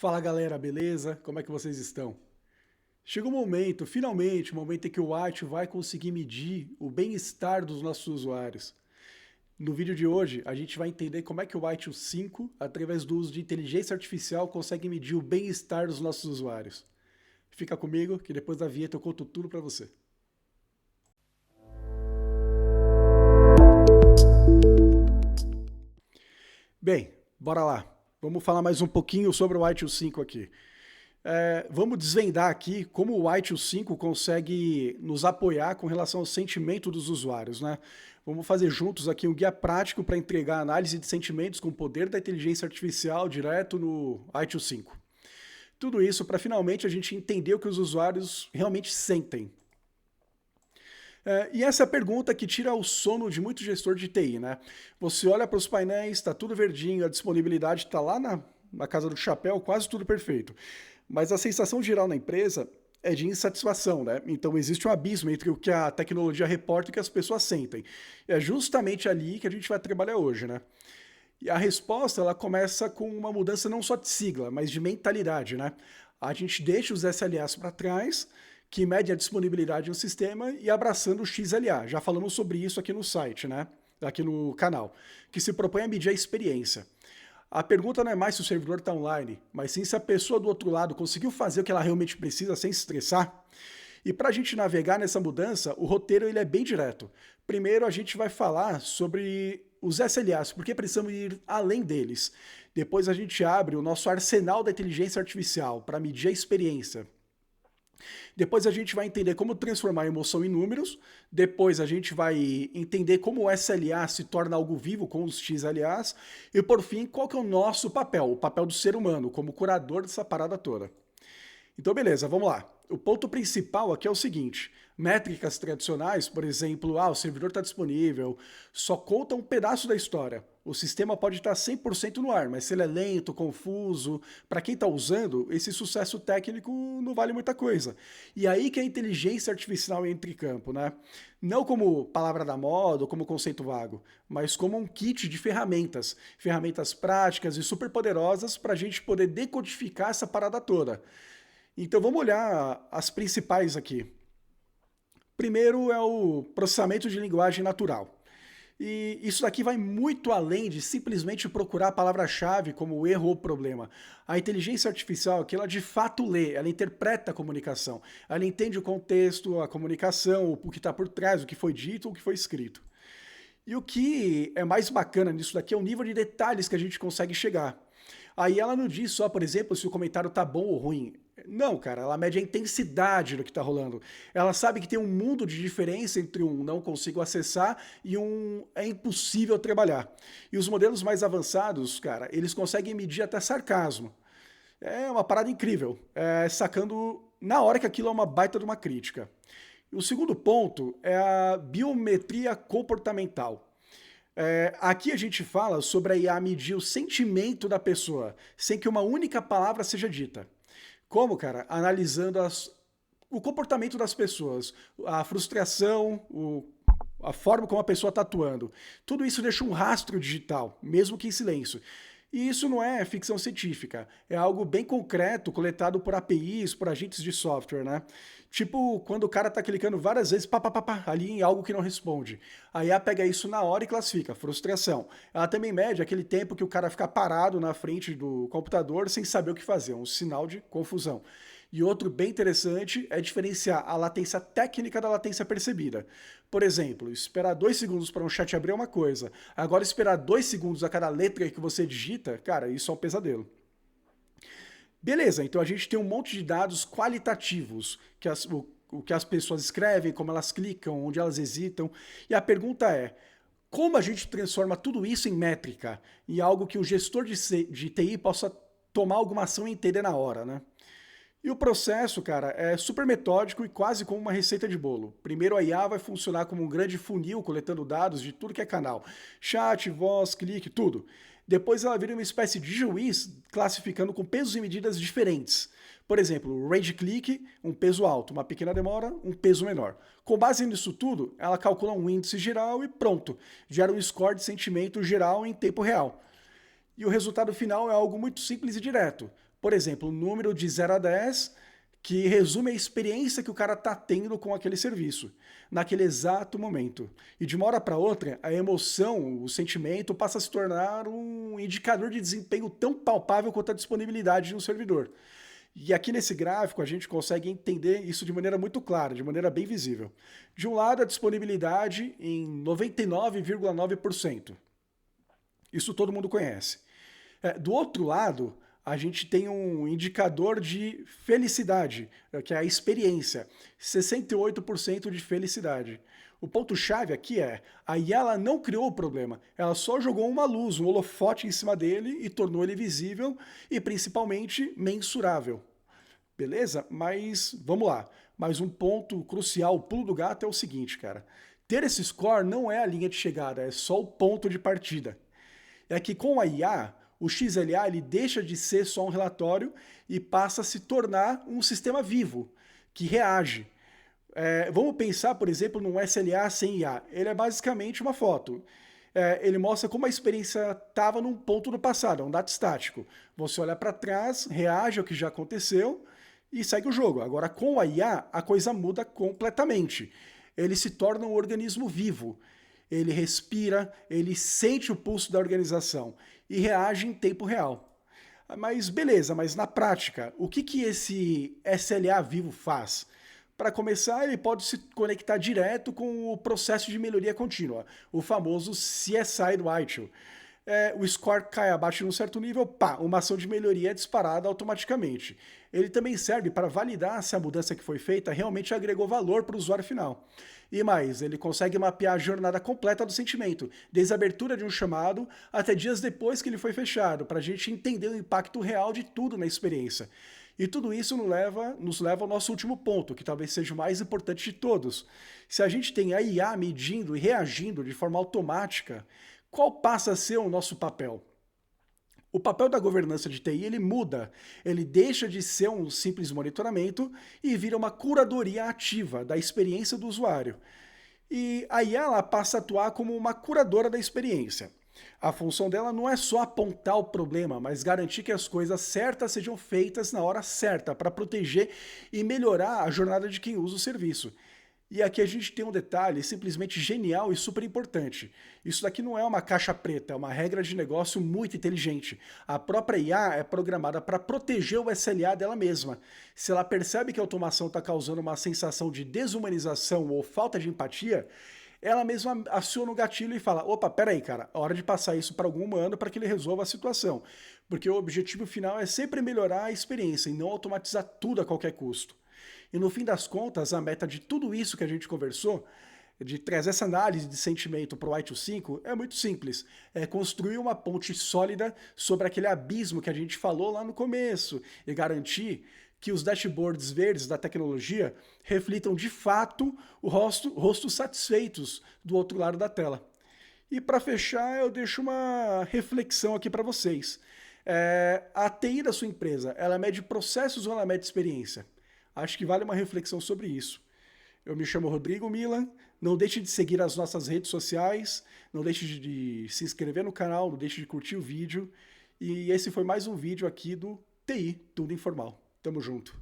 Fala galera, beleza? Como é que vocês estão? Chega um momento, finalmente, o momento em que o White vai conseguir medir o bem-estar dos nossos usuários. No vídeo de hoje, a gente vai entender como é que o White 5, através do uso de inteligência artificial, consegue medir o bem-estar dos nossos usuários. Fica comigo, que depois da vinheta eu conto tudo pra você. Bem, bora lá. Vamos falar mais um pouquinho sobre o White 5 aqui. Vamos desvendar aqui como o White 5 consegue nos apoiar com relação ao sentimento dos usuários, né? Vamos fazer juntos aqui um guia prático para entregar análise de sentimentos com o poder da inteligência artificial direto no White 5. Tudo isso para finalmente a gente entender o que os usuários realmente sentem. E essa é a pergunta que tira o sono de muito gestor de TI, né? Você olha para os painéis, está tudo verdinho, a disponibilidade está lá na casa do chapéu, quase tudo perfeito. Mas a sensação geral na empresa é de insatisfação, né? Então existe um abismo entre o que a tecnologia reporta e o que as pessoas sentem. É justamente ali que a gente vai trabalhar hoje, né? E a resposta ela começa com uma mudança não só de sigla, mas de mentalidade, né? A gente deixa os SLAs para trás, que mede a disponibilidade no sistema, e abraçando o XLA. Já falamos sobre isso aqui no site, né? Aqui no canal, que se propõe a medir a experiência. A pergunta não é mais se o servidor está online, mas sim se a pessoa do outro lado conseguiu fazer o que ela realmente precisa sem se estressar. E para a gente navegar nessa mudança, o roteiro ele é bem direto. Primeiro a gente vai falar sobre os SLAs, porque precisamos ir além deles. Depois a gente abre o nosso arsenal da inteligência artificial para medir a experiência. Depois a gente vai entender como transformar a emoção em números. Depois a gente vai entender como o SLA se torna algo vivo com os XLAs. E por fim, qual que é o nosso papel, o papel do ser humano, como curador dessa parada toda. Então beleza, vamos lá. O ponto principal aqui é o seguinte: métricas tradicionais, por exemplo, o servidor está disponível, só conta um pedaço da história. O sistema pode estar 100% no ar, mas se ele é lento, confuso, para quem está usando, esse sucesso técnico não vale muita coisa. E aí que a inteligência artificial entra em campo, né? Não como palavra da moda ou como conceito vago, mas como um kit de ferramentas. Ferramentas práticas e super poderosas para a gente poder decodificar essa parada toda. Então vamos olhar as principais aqui. Primeiro é o processamento de linguagem natural. E isso daqui vai muito além de simplesmente procurar a palavra-chave como erro ou problema. A inteligência artificial aqui, ela de fato lê, ela interpreta a comunicação. Ela entende o contexto, a comunicação, o que está por trás, o que foi dito ou o que foi escrito. E o que é mais bacana nisso daqui é o nível de detalhes que a gente consegue chegar. Aí ela não diz só, por exemplo, se o comentário tá bom ou ruim. Não, cara, ela mede a intensidade do que tá rolando. Ela sabe que tem um mundo de diferença entre um não consigo acessar e um é impossível trabalhar. E os modelos mais avançados, cara, eles conseguem medir até sarcasmo. É uma parada incrível, sacando na hora que aquilo é uma baita de uma crítica. O segundo ponto é a biometria comportamental. Aqui a gente fala sobre a IA medir o sentimento da pessoa, sem que uma única palavra seja dita. Como, cara? Analisando o comportamento das pessoas, a frustração, a forma como a pessoa está atuando. Tudo isso deixa um rastro digital, mesmo que em silêncio. E isso não é ficção científica, é algo bem concreto, coletado por APIs, por agentes de software, né? Tipo, quando o cara tá clicando várias vezes, ali em algo que não responde. A IA pega isso na hora e classifica, frustração. Ela também mede aquele tempo que o cara fica parado na frente do computador sem saber o que fazer, um sinal de confusão. E outro bem interessante é diferenciar a latência técnica da latência percebida. Por exemplo, esperar 2 segundos para um chat abrir é uma coisa. Agora, esperar 2 segundos a cada letra que você digita, cara, isso é um pesadelo. Beleza, então a gente tem um monte de dados qualitativos, o que as pessoas escrevem, como elas clicam, onde elas hesitam. E a pergunta é, como a gente transforma tudo isso em métrica, em algo que o gestor de TI possa tomar alguma ação e entender na hora, né? E o processo, cara, é super metódico e quase como uma receita de bolo. Primeiro a IA vai funcionar como um grande funil, coletando dados de tudo que é canal. Chat, voz, clique, tudo. Depois ela vira uma espécie de juiz, classificando com pesos e medidas diferentes. Por exemplo, rage click, um peso alto, uma pequena demora, um peso menor. Com base nisso tudo, ela calcula um índice geral e pronto, gera um score de sentimento geral em tempo real. E o resultado final é algo muito simples e direto. Por exemplo, um número de 0 a 10 que resume a experiência que o cara está tendo com aquele serviço, naquele exato momento. E de uma hora para outra, a emoção, o sentimento passa a se tornar um indicador de desempenho tão palpável quanto a disponibilidade de um servidor. E aqui nesse gráfico a gente consegue entender isso de maneira muito clara, de maneira bem visível. De um lado, a disponibilidade em 99,9%. Isso todo mundo conhece. Do outro lado, a gente tem um indicador de felicidade, que é a experiência, 68% de felicidade. O ponto-chave aqui é, a IA ela não criou o problema, ela só jogou uma luz, um holofote em cima dele e tornou ele visível e principalmente mensurável. Beleza? Mas vamos lá. Mas um ponto crucial, o pulo do gato é o seguinte, cara. Ter esse score não é a linha de chegada, é só o ponto de partida. É que com a IA, o XLA ele deixa de ser só um relatório e passa a se tornar um sistema vivo, que reage. Vamos pensar, por exemplo, num SLA sem IA. Ele é basicamente uma foto. Ele mostra como a experiência estava num ponto do passado, é um dado estático. Você olha para trás, reage ao que já aconteceu e segue o jogo. Agora, com a IA, a coisa muda completamente. Ele se torna um organismo vivo. Ele respira, ele sente o pulso da organização e reage em tempo real. Mas beleza, mas na prática, o que esse SLA vivo faz? Para começar, ele pode se conectar direto com o processo de melhoria contínua, o famoso CSI do ITIL. O score cai abaixo de um certo nível, pá, uma ação de melhoria é disparada automaticamente. Ele também serve para validar se a mudança que foi feita realmente agregou valor para o usuário final. E mais, ele consegue mapear a jornada completa do sentimento, desde a abertura de um chamado até dias depois que ele foi fechado, para a gente entender o impacto real de tudo na experiência. E tudo isso nos leva ao nosso último ponto, que talvez seja o mais importante de todos. Se a gente tem a IA medindo e reagindo de forma automática, qual passa a ser o nosso papel? O papel da governança de TI ele muda, ele deixa de ser um simples monitoramento e vira uma curadoria ativa da experiência do usuário. E a IA ela passa a atuar como uma curadora da experiência. A função dela não é só apontar o problema, mas garantir que as coisas certas sejam feitas na hora certa, para proteger e melhorar a jornada de quem usa o serviço. E aqui a gente tem um detalhe simplesmente genial e super importante. Isso daqui não é uma caixa preta, é uma regra de negócio muito inteligente. A própria IA é programada para proteger o SLA dela mesma. Se ela percebe que a automação está causando uma sensação de desumanização ou falta de empatia, ela mesma aciona o gatilho e fala, opa, peraí, cara, é hora de passar isso para algum humano para que ele resolva a situação. Porque o objetivo final é sempre melhorar a experiência e não automatizar tudo a qualquer custo. E no fim das contas, a meta de tudo isso que a gente conversou, de trazer essa análise de sentimento para o ITIL 5, é muito simples. É construir uma ponte sólida sobre aquele abismo que a gente falou lá no começo e garantir que os dashboards verdes da tecnologia reflitam de fato o rostos satisfeitos do outro lado da tela. E para fechar, eu deixo uma reflexão aqui para vocês. A TI da sua empresa, ela mede processos ou ela mede experiência? Acho que vale uma reflexão sobre isso. Eu me chamo Rodrigo Milan, não deixe de seguir as nossas redes sociais, não deixe de se inscrever no canal, não deixe de curtir o vídeo. E esse foi mais um vídeo aqui do TI Tudo Informal. Tamo junto.